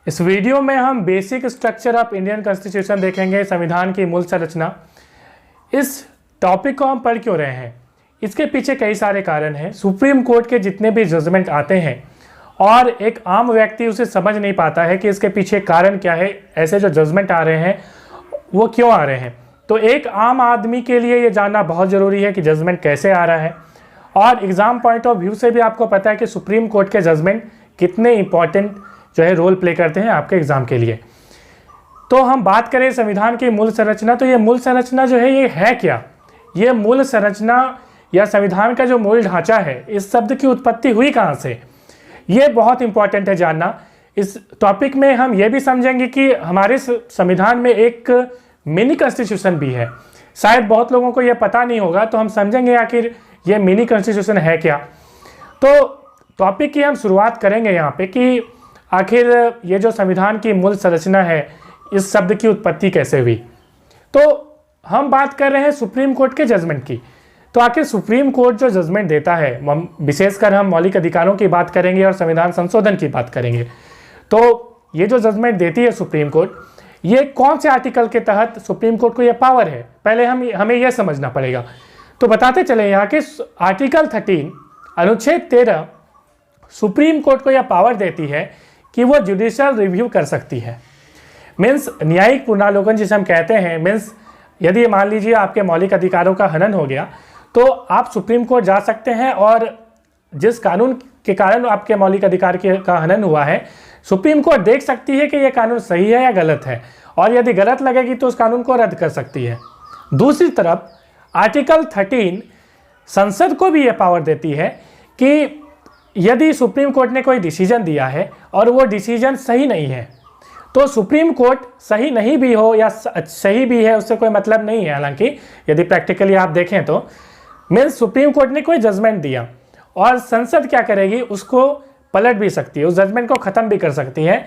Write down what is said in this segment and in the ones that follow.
इस वीडियो में हम basic structure of Indian constitution देखेंगे, संविधान की मूल संरचना। इस टॉपिक को हम पढ़ क्यों रहे हैं, इसके पीछे कई सारे कारण हैं। सुप्रीम कोर्ट के जितने भी जजमेंट आते हैं और एक आम व्यक्ति उसे समझ नहीं पाता है कि इसके पीछे कारण क्या है, ऐसे जो जजमेंट आ रहे हैं वो क्यों आ रहे हैं। तो एक आम आदमी के लिए ये जानना बहुत ज़रूरी है कि जजमेंट कैसे आ रहा है, और एग्ज़ाम पॉइंट ऑफ व्यू से भी आपको पता है कि सुप्रीम कोर्ट के जजमेंट कितने इंपॉर्टेंट जो है रोल प्ले करते हैं आपके एग्ज़ाम के लिए। तो हम बात करें संविधान की मूल संरचना, तो ये मूल संरचना जो है ये है क्या। ये मूल संरचना या संविधान का जो मूल ढांचा है, इस शब्द की उत्पत्ति हुई कहाँ से, ये बहुत इंपॉर्टेंट है जानना। इस टॉपिक में हम ये भी समझेंगे कि हमारे संविधान में एक मिनी कॉन्स्टिट्यूशन भी है। शायद बहुत लोगों को ये पता नहीं होगा, तो हम समझेंगे आखिर ये मिनी कॉन्स्टिट्यूशन है क्या। तो टॉपिक की हम शुरुआत करेंगे यहाँ पे कि आखिर ये जो संविधान की मूल संरचना है, इस शब्द की उत्पत्ति कैसे हुई। तो हम बात कर रहे हैं सुप्रीम कोर्ट के जजमेंट की। तो आखिर सुप्रीम कोर्ट जो जजमेंट देता है, विशेषकर हम मौलिक अधिकारों की बात करेंगे और संविधान संशोधन की बात करेंगे। तो ये जो जजमेंट देती है सुप्रीम कोर्ट, ये कौन से आर्टिकल के तहत सुप्रीम कोर्ट को ये पावर है, पहले हमें यह समझना पड़ेगा। तो बताते चले यहाँ के आर्टिकल 13 अनुच्छेद 13 सुप्रीम कोर्ट को यह पावर देती है कि वो जुडिशियल रिव्यू कर सकती है। मीन्स न्यायिक पुनरावलोकन जिसे हम कहते हैं। मीन्स यदि मान लीजिए आपके मौलिक अधिकारों का हनन हो गया, तो आप सुप्रीम कोर्ट जा सकते हैं और जिस कानून के कारण आपके मौलिक अधिकार का हनन हुआ है, सुप्रीम कोर्ट देख सकती है कि यह कानून सही है या गलत है, और यदि गलत लगेगी तो उस कानून को रद्द कर सकती है। दूसरी तरफ आर्टिकल 13 संसद को भी यह पावर देती है कि यदि सुप्रीम कोर्ट ने कोई डिसीजन दिया है और वो डिसीजन सही नहीं है, तो सुप्रीम कोर्ट सही नहीं भी हो या सही भी है, उससे कोई मतलब नहीं है। हालांकि यदि प्रैक्टिकली आप देखें तो मीन्स सुप्रीम कोर्ट ने कोई जजमेंट दिया और संसद क्या करेगी, उसको पलट भी सकती है, उस जजमेंट को ख़त्म भी कर सकती है।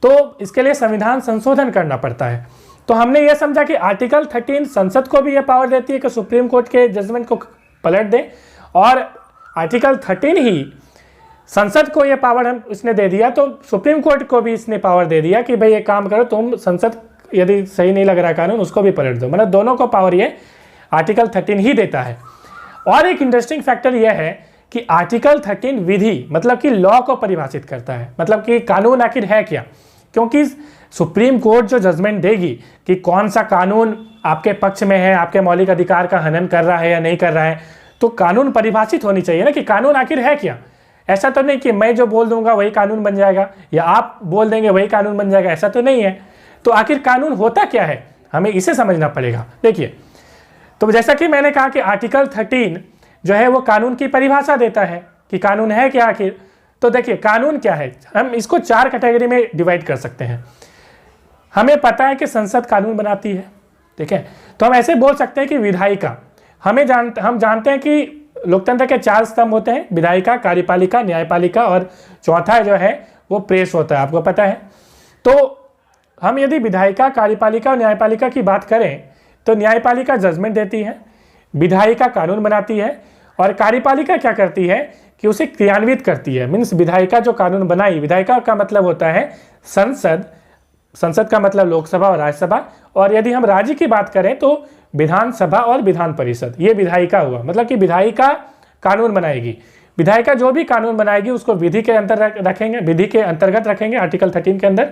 तो इसके लिए संविधान संशोधन करना पड़ता है। तो हमने ये समझा कि आर्टिकल 13 संसद को भी यह पावर देती है कि सुप्रीम कोर्ट के जजमेंट को पलट दे, और आर्टिकल 13 ही संसद को यह पावर इसने दे दिया, तो सुप्रीम कोर्ट को भी इसने पावर दे दिया कि भाई ये काम करो, तुम संसद यदि सही नहीं लग रहा कानून, उसको भी पलट दो। मतलब दोनों को पावर ये आर्टिकल 13 ही देता है। और एक इंटरेस्टिंग फैक्टर यह है कि आर्टिकल 13 विधि मतलब कि लॉ को परिभाषित करता है, मतलब कि कानून आखिर है क्या। क्योंकि सुप्रीम कोर्ट जो जजमेंट देगी कि कौन सा कानून आपके पक्ष में है, आपके मौलिक अधिकार का हनन कर रहा है या नहीं कर रहा है, तो कानून परिभाषित होनी चाहिए ना कि कानून आखिर है क्या। ऐसा तो नहीं कि मैं जो बोल दूंगा वही कानून बन जाएगा या आप बोल देंगे वही कानून बन जाएगा, ऐसा तो नहीं है। तो आखिर कानून होता क्या है, हमें इसे समझना पड़ेगा। देखिए, तो जैसा कि मैंने कहा कि आर्टिकल 13 जो है वो कानून की परिभाषा देता है कि कानून है क्या आखिर। तो देखिए कानून क्या है, हम इसको 4 कैटेगरी में डिवाइड कर सकते हैं। हमें पता है कि संसद कानून बनाती है, ठीक है, तो हम ऐसे बोल सकते हैं कि विधायिका, हम जानते हैं कि लोकतंत्र के 4 स्तंभ होते हैं, विधायिका, कार्यपालिका, न्यायपालिका और चौथा जो है वो प्रेस होता है, आपको पता है। तो हम यदि विधायिका, कार्यपालिका और न्यायपालिका की बात करें, तो न्यायपालिका जजमेंट देती है, विधायिका कानून बनाती है, और कार्यपालिका क्या करती है कि उसे क्रियान्वित करती है। मीन्स विधायिका जो कानून बनाई, विधायिका का मतलब होता है संसद, संसद का मतलब लोकसभा और राज्यसभा, और यदि हम राज्य की बात करें तो विधानसभा और विधान परिषद, ये विधायिका हुआ। मतलब कि विधायिका कानून बनाएगी, विधायिका जो भी कानून बनाएगी उसको विधि के अंतर्गत रखेंगे आर्टिकल 13 के अंदर।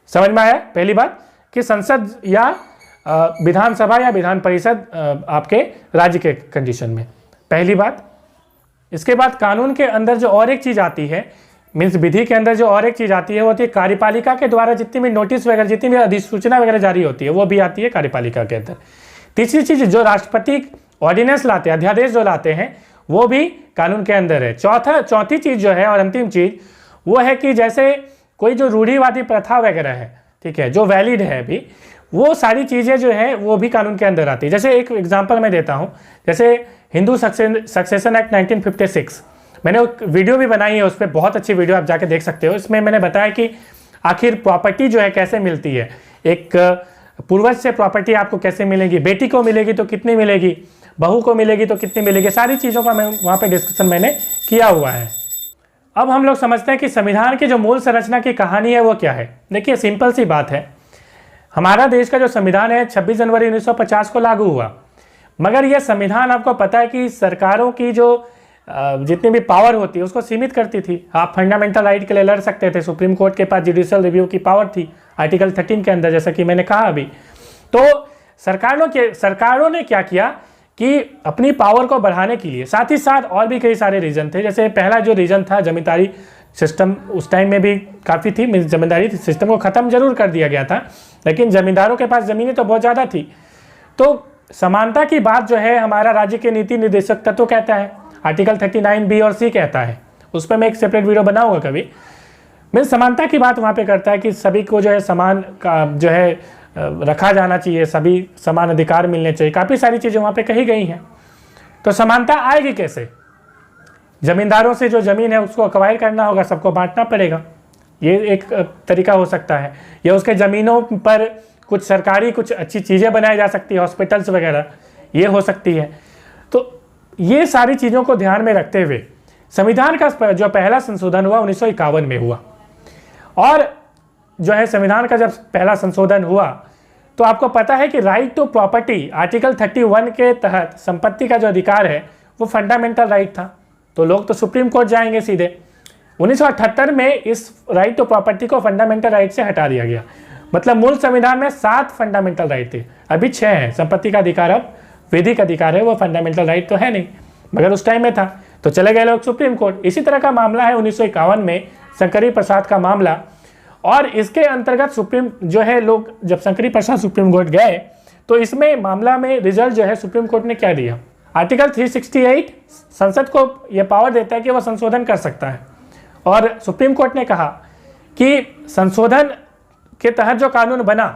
समझ में आया पहली बात कि संसद या विधानसभा या विधान परिषद आपके राज्य के कंडीशन में, पहली बात। इसके बाद कानून के अंदर जो और एक चीज़ आती है, मीन्स विधि के अंदर जो और एक चीज़ आती है वो होती है कार्यपालिका के द्वारा जितनी भी नोटिस वगैरह, जितनी भी अधिसूचना वगैरह जारी होती है, वो भी आती है कार्यपालिका के अंदर। तीसरी चीज़ जो राष्ट्रपति ऑर्डिनेंस लाते हैं, अध्यादेश जो लाते हैं, वो भी कानून के अंदर है। चौथी चीज़ जो है और अंतिम चीज़ वो है कि जैसे कोई जो रूढ़िवादी प्रथा वगैरह है, ठीक है, जो वैलिड है अभी, वो सारी चीज़ें जो है वो भी कानून के अंदर आती है। जैसे एक एग्जांपल मैं देता हूँ, जैसे हिंदू सक्सेशन एक्ट 1956, मैंने एक वीडियो भी बनाई है, उस पर बहुत अच्छी वीडियो आप जाके देख सकते हो। इसमें मैंने बताया कि आखिर प्रॉपर्टी जो है कैसे मिलती है, एक पूर्वज से प्रॉपर्टी आपको कैसे मिलेगी, बेटी को मिलेगी तो कितनी मिलेगी, बहू को मिलेगी तो कितनी मिलेगी, सारी चीज़ों का मैं वहाँ पे डिस्कशन मैंने किया हुआ है। अब हम लोग समझते हैं कि संविधान की जो मूल संरचना की कहानी है वो क्या है। देखिए सिंपल सी बात है, हमारा देश का जो संविधान है 26 जनवरी 1950 को लागू हुआ, मगर यह संविधान आपको पता है कि सरकारों की जो जितनी भी पावर होती है उसको सीमित करती थी। आप फंडामेंटल राइट के लिए लड़ सकते थे, सुप्रीम कोर्ट के पास जुडिशियल रिव्यू की पावर थी आर्टिकल 13 के अंदर, जैसा कि मैंने कहा अभी। तो सरकारों ने क्या किया कि अपनी पावर को बढ़ाने के लिए, साथ ही साथ और भी कई सारे रीजन थे। जैसे पहला जो रीजन था जमींदारी सिस्टम, उस टाइम में भी काफ़ी थी, जमींदारी सिस्टम को ख़त्म जरूर कर दिया गया था, लेकिन जमींदारों के पास ज़मीनें तो बहुत ज़्यादा थी। तो समानता की बात जो है हमारा राज्य के नीति निर्देशक तत्व कहता है, आर्टिकल 39B और C कहता है, उस पर मैं एक सेपरेट वीडियो बनाऊंगा कभी। मैं समानता की बात वहाँ पे करता है कि सभी को जो है समान का जो है रखा जाना चाहिए, सभी समान अधिकार मिलने चाहिए, काफ़ी सारी चीज़ें वहाँ पे कही गई हैं। तो समानता आएगी कैसे? जमींदारों से जो ज़मीन है उसको अक्वायर करना होगा, सबको बांटना पड़ेगा, ये एक तरीका हो सकता है। या उसके ज़मीनों पर कुछ सरकारी कुछ अच्छी चीज़ें बनाई जा सकती है, हॉस्पिटल्स वगैरह, ये हो सकती है। तो ये सारी चीज़ों को ध्यान में रखते हुए संविधान का जो पहला संशोधन हुआ 1951 में हुआ। और जो है संविधान का जब पहला संशोधन हुआ तो आपको पता है कि राइट टू प्रॉपर्टी आर्टिकल 31 के तहत संपत्ति का जो अधिकार है वो फंडामेंटल राइट था। तो लोग तो सुप्रीम कोर्ट जाएंगे सीधे। 1978 में इस राइट टू प्रॉपर्टी को फंडामेंटल राइट से हटा दिया गया। मतलब मूल संविधान में 7 फंडामेंटल राइट थे, अभी 6 हैं। संपत्ति का अधिकार अब विधिक अधिकार है, वो फंडामेंटल राइट तो है नहीं, मगर उस टाइम में था। तो चले गए लोग सुप्रीम कोर्ट। इसी तरह का मामला है 1951 में शंकरी प्रसाद का मामला। और इसके अंतर्गत सुप्रीम जो है लोग जब शंकरी प्रसाद सुप्रीम कोर्ट गए तो इसमें मामला में रिजल्ट जो है सुप्रीम कोर्ट ने क्या दिया, आर्टिकल 368 संसद को यह पावर देता है कि वह संशोधन कर सकता है। और सुप्रीम कोर्ट ने कहा कि संशोधन के तहत जो कानून बना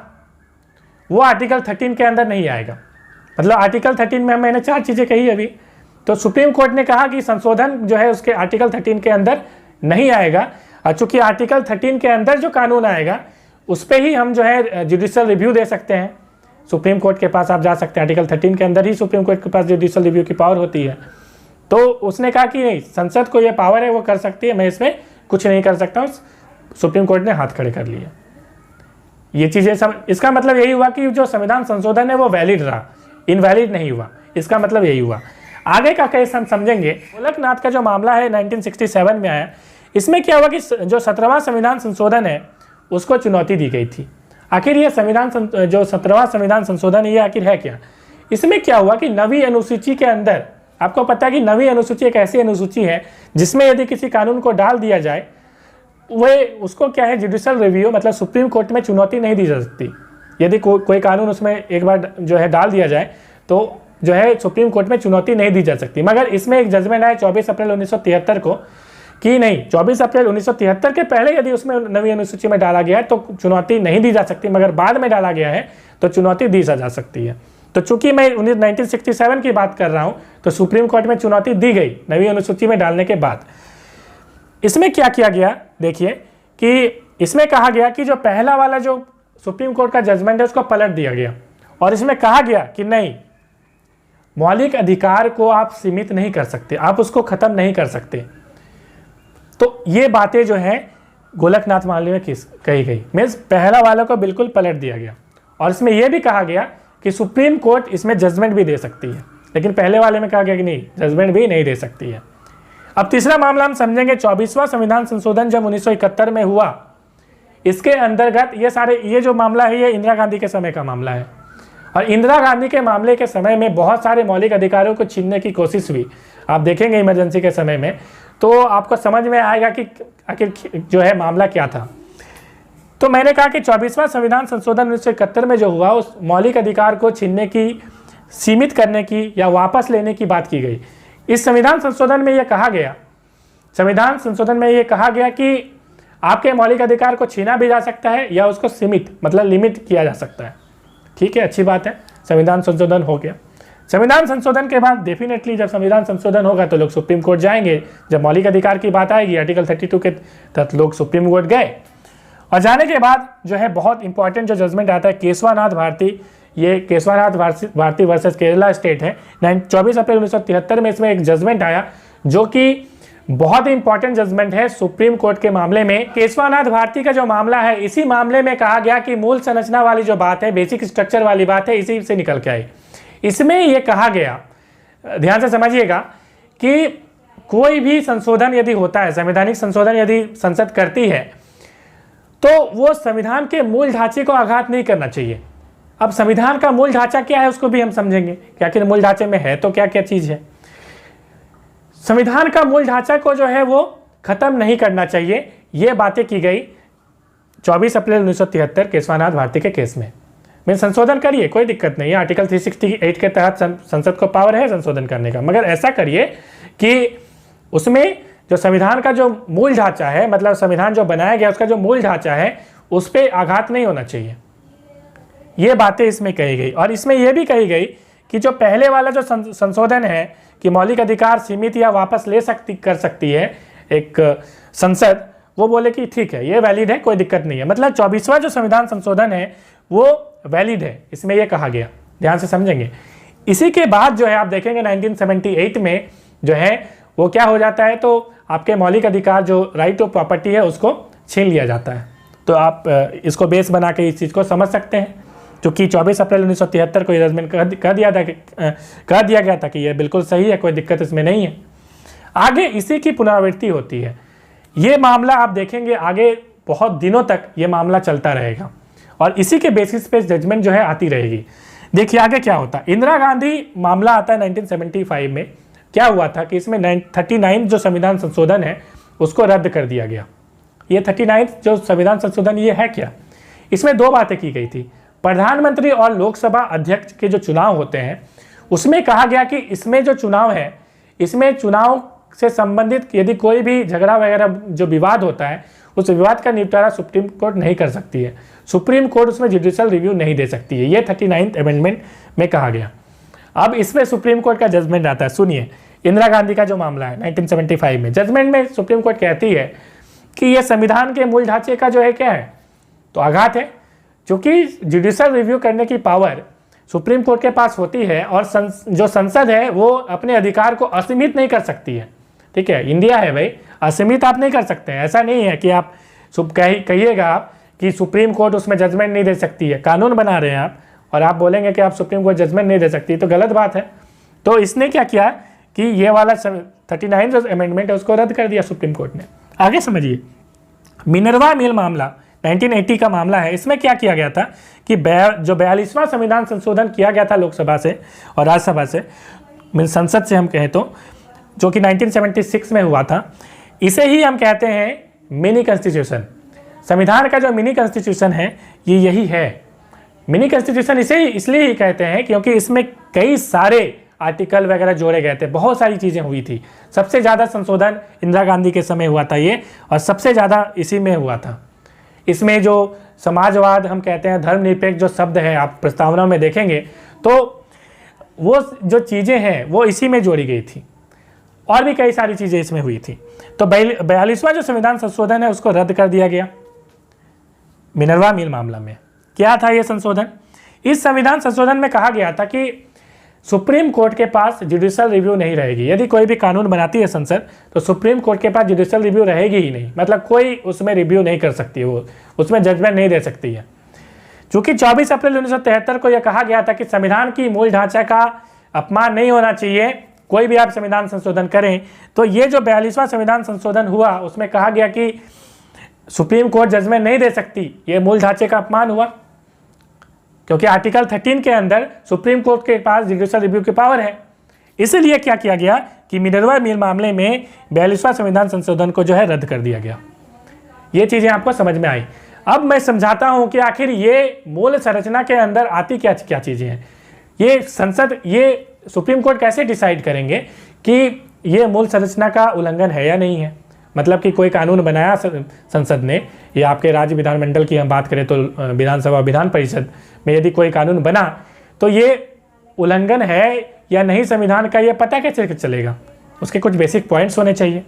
वो आर्टिकल 13 के अंदर नहीं आएगा। मतलब आर्टिकल 13 में मैंने 4 चीज़ें कही अभी, तो सुप्रीम कोर्ट ने कहा कि संशोधन जो है उसके आर्टिकल 13 के अंदर नहीं आएगा। और चूंकि आर्टिकल 13 के अंदर जो कानून आएगा उस पर ही हम जो है जुडिशियल रिव्यू दे सकते हैं, सुप्रीम कोर्ट के पास आप जा सकते हैं। आर्टिकल 13 के अंदर ही सुप्रीम कोर्ट के पास जुडिशियल रिव्यू की पावर होती है। तो उसने कहा कि नहीं, संसद को यह पावर है, वो कर सकती है, मैं इसमें कुछ नहीं कर सकता हूँ। सुप्रीम कोर्ट ने हाथ खड़े कर लिए। ये चीज़ें इसका मतलब यही हुआ कि जो संविधान संशोधन है वो वैलिड रहा, इनवैलिड नहीं हुआ। इसका मतलब यही हुआ। आगे का केस हम समझेंगे। गोलकनाथ का जो मामला है 1967 में आया। इसमें क्या हुआ कि जो 17वां संविधान संशोधन है उसको चुनौती दी गई थी। आखिर ये संविधान जो 17वां संविधान संशोधन ये आखिर है क्या? इसमें क्या हुआ कि 9वीं अनुसूची के अंदर, आपको पता है कि 9वीं अनुसूची एक ऐसी अनुसूची है जिसमें यदि किसी कानून को डाल दिया जाए वह उसको क्या है जुडिशियल रिव्यू, मतलब सुप्रीम कोर्ट में चुनौती नहीं दी जा सकती। यदि कोई कानून उसमें एक बार जो है डाल दिया जाए तो जो है सुप्रीम कोर्ट में चुनौती नहीं दी जा सकती। मगर इसमें एक जजमेंट आया 24 अप्रैल 1973 को कि नहीं, 24 अप्रैल 1973 के पहले यदि उसमें 9वीं अनुसूची में डाला गया है तो चुनौती नहीं दी जा सकती, मगर बाद में डाला गया है तो चुनौती दी जा सकती है। तो चूंकि मैं 1967 की बात कर रहा हूं तो सुप्रीम कोर्ट में चुनौती दी गई 9वीं अनुसूची में डालने के बाद। इसमें क्या किया गया, देखिए कि इसमें कहा गया कि जो पहला वाला जो सुप्रीम कोर्ट का जजमेंट है उसको पलट दिया गया और इसमें कहा गया कि नहीं, मौलिक अधिकार को आप सीमित नहीं कर सकते, आप उसको खत्म नहीं कर सकते। तो ये बातें जो हैं गोलकनाथ मामले में कही गई, मीन्स पहला वाला को बिल्कुल पलट दिया गया। और इसमें यह भी कहा गया कि सुप्रीम कोर्ट इसमें जजमेंट भी दे सकती है, लेकिन पहले वाले में कहा गया कि नहीं, जजमेंट भी नहीं दे सकती है। अब तीसरा मामला हम समझेंगे 24वां संविधान संशोधन जब 1971 में हुआ। इसके अंतर्गत ये जो मामला है ये इंदिरा गांधी के समय का मामला है। और इंदिरा गांधी के मामले के समय में बहुत सारे मौलिक अधिकारों को छीनने की कोशिश हुई। आप देखेंगे इमरजेंसी के समय में तो आपको समझ में आएगा कि आखिर जो है मामला क्या था। तो मैंने कहा कि 24वां संविधान संशोधन 1971 में जो हुआ उस मौलिक अधिकार को छीनने की, सीमित करने की या वापस लेने की बात की गई। इस संविधान संशोधन में यह कहा गया कि आपके मौलिक अधिकार को छीना भी जा सकता है या उसको सीमित मतलब लिमिट किया जा सकता है। ठीक है, अच्छी बात है, संविधान संशोधन हो गया। संविधान संशोधन के बाद डेफिनेटली जब संविधान संशोधन होगा तो लोग सुप्रीम कोर्ट जाएंगे। जब मौलिक अधिकार की बात आएगी आर्टिकल 32 के तहत लोग सुप्रीम कोर्ट गए और जाने के बाद जो है बहुत इंपॉर्टेंट जो जजमेंट आता है केशवानाथ भारती, ये केशवानाथ भारती वर्सेस केरला स्टेट है। 24 अप्रैल 1973 में इसमें एक जजमेंट आया जो कि बहुत ही इंपॉर्टेंट जजमेंट है सुप्रीम कोर्ट के मामले में। केशवानाथ भारती का जो मामला है, इसी मामले में कहा गया कि मूल संरचना वाली जो बात है, बेसिक स्ट्रक्चर वाली बात है, इसी से निकल के आई। इसमें यह कहा गया, ध्यान से समझिएगा, कि कोई भी संशोधन यदि होता है, संवैधानिक संशोधन यदि संसद करती है, तो वो संविधान के मूल ढांचे को आघात नहीं करना चाहिए। अब संविधान का मूल ढांचा क्या है उसको भी हम समझेंगे कि आखिर मूल ढांचे में है तो क्या क्या चीज है। संविधान का मूल ढांचा को जो है वो खत्म नहीं करना चाहिए, ये बातें की गई 24 अप्रैल 1973 केशवानाथ भारती के केस में। संशोधन करिए, कोई दिक्कत नहीं है, आर्टिकल 368 के तहत संसद को पावर है संशोधन करने का, मगर ऐसा करिए कि उसमें जो संविधान का जो मूल ढांचा है, मतलब संविधान जो बनाया गया उसका जो मूल ढांचा है, उस पर आघात नहीं होना चाहिए। ये बातें इसमें कही गई। और इसमें यह भी कही गई कि जो पहले वाला जो संशोधन है कि मौलिक अधिकार सीमित या वापस कर सकती है एक संसद, वो बोले कि ठीक है, ये वैलिड है, कोई दिक्कत नहीं है। मतलब 24वां जो संविधान संशोधन है वो वैलिड है, इसमें यह कहा गया। ध्यान से समझेंगे। इसी के बाद जो है आप देखेंगे 1978 में जो है वो क्या हो जाता है, तो आपके मौलिक अधिकार जो राइट टू प्रॉपर्टी है उसको छीन लिया जाता है। तो आप इसको बेस बना के इस चीज़ को समझ सकते हैं, क्योंकि 24 अप्रैल 1973 को ये जजमेंट कह दिया गया था कि ये बिल्कुल सही है, कोई दिक्कत इसमें नहीं है। आगे इसी की पुनरावृत्ति होती है। ये मामला आप देखेंगे आगे बहुत दिनों तक ये मामला चलता रहेगा और इसी के बेसिस पे जजमेंट जो है आती रहेगी। देखिए आगे क्या होता है। इंदिरा गांधी मामला आता है 1975 में। क्या हुआ था कि इसमें 39 जो संविधान संशोधन है उसको रद्द कर दिया गया। ये 39 जो संविधान संशोधन ये है क्या, इसमें दो बातें की गई थी। प्रधानमंत्री और लोकसभा अध्यक्ष के जो चुनाव होते हैं उसमें कहा गया कि इसमें जो चुनाव है, इसमें चुनाव से संबंधित यदि कोई भी झगड़ा वगैरह जो विवाद होता है, उस विवाद का निपटारा सुप्रीम कोर्ट नहीं कर सकती है। सुप्रीम कोर्ट उसमें जुडिशियल रिव्यू नहीं दे सकती है। ये 39th अमेंडमेंट में कहा गया। अब इसमें सुप्रीम कोर्ट का जजमेंट आता है। सुनिए, इंदिरा गांधी का जो मामला है 1975 में, जजमेंट में सुप्रीम कोर्ट कहती है कि यह संविधान के मूल ढांचे का जो है क्या है, तो आघात है। क्योंकि जुडिशियल रिव्यू करने की पावर सुप्रीम कोर्ट के पास होती है और जो संसद है वो अपने अधिकार को असीमित नहीं कर सकती है। ठीक है, इंडिया है भाई, असीमित आप नहीं कर सकते हैं। ऐसा नहीं है कि आप कहिएगा आप कि सुप्रीम कोर्ट उसमें जजमेंट नहीं दे सकती है। कानून बना रहे हैं आप और आप बोलेंगे कि आप सुप्रीम कोर्ट जजमेंट नहीं दे सकती, तो गलत बात है। तो इसने क्या किया कि ये वाला 39 जो अमेंडमेंट है उसको रद्द कर दिया सुप्रीम कोर्ट ने। आगे समझिए, मिनर्वा मिल मामला 1980 का मामला है। इसमें क्या किया गया था कि जो 42वां संविधान संशोधन किया गया था लोकसभा से और राज्यसभा से, संसद से हम कहें तो, जो कि 1976 में हुआ था, इसे ही हम कहते हैं मिनी कॉन्स्टिट्यूशन। संविधान का जो मिनी कॉन्स्टिट्यूशन है ये यही है। मिनी कॉन्स्टिट्यूशन इसे ही इसलिए ही कहते हैं क्योंकि इसमें कई सारे आर्टिकल वगैरह जोड़े गए थे, बहुत सारी चीज़ें हुई थी। सबसे ज़्यादा संशोधन इंदिरा गांधी के समय हुआ था ये, और सबसे ज़्यादा इसी में हुआ था। इसमें जो समाजवाद हम कहते हैं, धर्मनिरपेक्ष जो शब्द है आप प्रस्तावना में देखेंगे, तो वो जो चीज़ें हैं वो इसी में जोड़ी गई थी और भी कई सारी चीज़ें इसमें हुई थी। तो 42वां जो संविधान संशोधन है उसको रद्द कर दिया गया मिनर्वा मिल मामला में। क्या था ये संशोधन? इस संविधान संशोधन में कहा गया था कि सुप्रीम कोर्ट के पास जुडिशियल रिव्यू नहीं रहेगी। यदि कोई भी कानून बनाती है संसद तो सुप्रीम कोर्ट के पास जुडिशियल रिव्यू रहेगी ही नहीं, मतलब कोई उसमें रिव्यू नहीं कर सकती, वो उसमें जजमेंट नहीं दे सकती है। चूंकि 24 अप्रैल 1973 को यह कहा गया था कि संविधान की मूल ढांचा का अपमान नहीं होना चाहिए, कोई भी आप संविधान संशोधन करें, तो ये जो 42वां संविधान संशोधन हुआ उसमें कहा गया कि सुप्रीम कोर्ट जजमेंट नहीं दे सकती, ये मूल ढांचे का अपमान हुआ। क्योंकि आर्टिकल 13 के अंदर सुप्रीम कोर्ट के पास जुडिशियल रिव्यू की पावर है। इसलिए क्या किया गया कि मिनर्वा मिल मामले में 42वां संविधान संशोधन को जो है रद्द कर दिया गया। ये चीज़ें आपको समझ में आई। अब मैं समझाता हूं कि आखिर ये मूल संरचना के अंदर आती क्या क्या चीज़ें हैं। ये संसद, ये सुप्रीम कोर्ट कैसे डिसाइड करेंगे कि ये मूल संरचना का उल्लंघन है या नहीं है। मतलब कि कोई कानून बनाया संसद ने, या आपके राज्य विधानमंडल की हम बात करें तो विधानसभा विधान परिषद में यदि कोई कानून बना तो ये उल्लंघन है या नहीं संविधान का, ये पता कैसे चलेगा? उसके कुछ बेसिक पॉइंट्स होने चाहिए।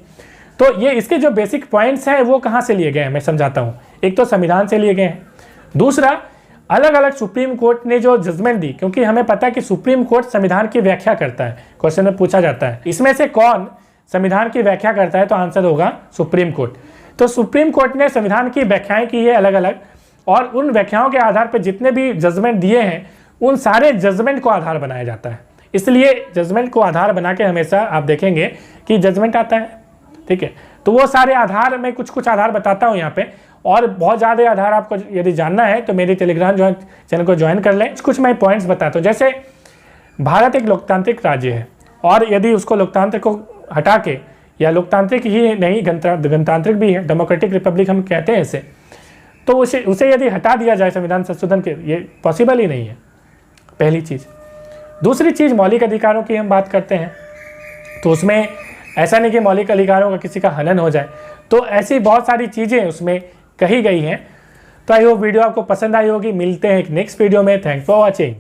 तो ये इसके जो बेसिक पॉइंट्स हैं वो कहाँ से लिए गए हैं मैं समझाता हूँ। एक तो संविधान से लिए गए हैं, दूसरा अलग अलग सुप्रीम कोर्ट ने जो जजमेंट दी, क्योंकि हमें पता है कि सुप्रीम कोर्ट संविधान की व्याख्या करता है, क्वेश्चन में पूछा जाता है इसमें से कौन संविधान की व्याख्या करता है तो आंसर होगा सुप्रीम कोर्ट। तो सुप्रीम कोर्ट ने संविधान की व्याख्याएं की है अलग अलग, और उन व्याख्याओं के आधार पर जितने भी जजमेंट दिए हैं उन सारे जजमेंट को आधार बनाया जाता है। इसलिए जजमेंट को आधार बना के हमेशा आप देखेंगे कि जजमेंट आता है, ठीक है। तो वो सारे आधार मैं कुछ कुछ आधार बताता हूँ यहाँ पे, और बहुत ज़्यादा आधार आपको यदि जानना है तो मेरे टेलीग्राम चैनल को ज्वाइन कर लें। कुछ मैं पॉइंट्स बताता हूँ। जैसे भारत एक लोकतांत्रिक राज्य है, और यदि उसको लोकतंत्र को हटा के, या लोकतांत्रिक ही नहीं गणतांत्रिक भी है, डेमोक्रेटिक रिपब्लिक हम कहते हैं इसे, तो उसे यदि हटा दिया जाए संविधान संशोधन के, ये पॉसिबल ही नहीं है, पहली चीज़। दूसरी चीज़, मौलिक अधिकारों की हम बात करते हैं तो उसमें ऐसा नहीं कि मौलिक अधिकारों का किसी का हनन हो जाए, तो ऐसी बहुत सारी चीज़ें उसमें कही गई हैं। तो आई होप वीडियो आपको पसंद आई होगी। मिलते हैं एक नेक्स्ट वीडियो में। Thanks for watching.